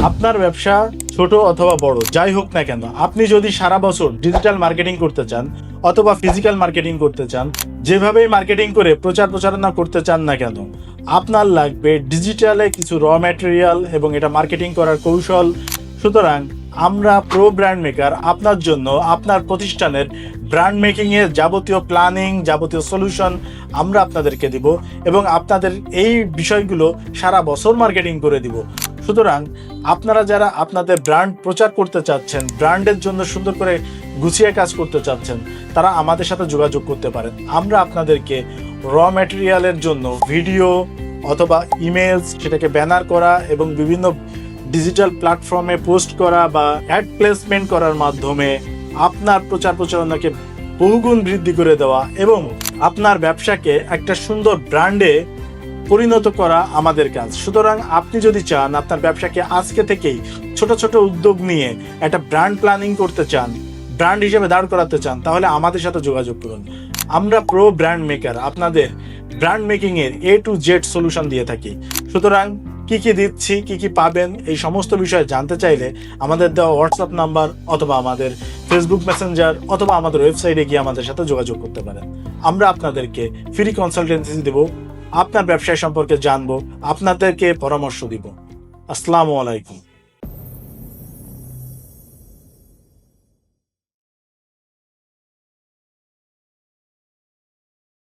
আপনার ব্যবসা ছোট অথবা বড় যাই হোক না কেন, আপনি যদি সারা বছর ডিজিটাল মার্কেটিং করতে চান অথবা ফিজিক্যাল মার্কেটিং করতে চান, যেভাবেই মার্কেটিং করে প্রচারণা করতে চান না কেন, আপনার লাগবে ডিজিটালে কিছু র ম্যাটেরিয়াল এবং এটা মার্কেটিং করার কৌশল। সুতরাং আমরা প্রো ব্র্যান্ড মেকার আপনার জন্য আপনার প্রতিষ্ঠানের ব্র্যান্ড মেকিংয়ের যাবতীয় প্ল্যানিং, যাবতীয় সলিউশন আমরা আপনাদেরকে দিব এবং আপনাদের এই বিষয়গুলো সারা বছর মার্কেটিং করে দিব। সুতরাং আপনারা যারা আপনাদের ব্র্যান্ড প্রচার করতে চাচ্ছেন, ব্র্যান্ডের জন্য সুন্দর করে গুছিয়ে কাজ করতে চাচ্ছেন, তারা আমাদের সাথে যোগাযোগ করতে পারেন। আমরা আপনাদেরকে র ম্যাটেরিয়ালের জন্য ভিডিও অথবা ইমেলস, সেটাকে ব্যানার করা এবং বিভিন্ন ডিজিটাল প্ল্যাটফর্মে পোস্ট করা বা অ্যাড প্লেসমেন্ট করার মাধ্যমে আপনার প্রচারণাকে বহুগুণ বৃদ্ধি করে দেওয়া এবং আপনার ব্যবসাকে একটা সুন্দর ব্র্যান্ডে পরিণত করা আমাদের কাজ। সুতরাং আপনি যদি চান আপনার ব্যবসাকে আজকে থেকেই ছোট ছোট উদ্যোগ নিয়ে একটা ব্র্যান্ড প্ল্যানিং করতে চান, ব্র্যান্ড হিসেবে দাঁড় করাতে চান, তাহলে আমাদের সাথে যোগাযোগ করুন। আমরা প্রো ব্র্যান্ড মেকার আপনাদের ব্র্যান্ড মেকিংয়ের A to Z সলিউশন দিয়ে থাকি। সুতরাং কি কি দিচ্ছি, কি কি পাবেন, এই সমস্ত বিষয়ে জানতে চাইলে আমাদের দেওয়া হোয়াটসঅ্যাপ নাম্বার অথবা আমাদের ফেসবুক মেসেঞ্জার অথবা আমাদের ওয়েবসাইটে গিয়ে আমাদের সাথে যোগাযোগ করতে পারেন। আমরা আপনাদেরকে ফ্রি কনসালটেন্সি দেব, আপনার ব্যবসায় সম্পর্কে জানবো, আপনাদেরকে পরামর্শ দিব। আসসালামু আলাইকুম।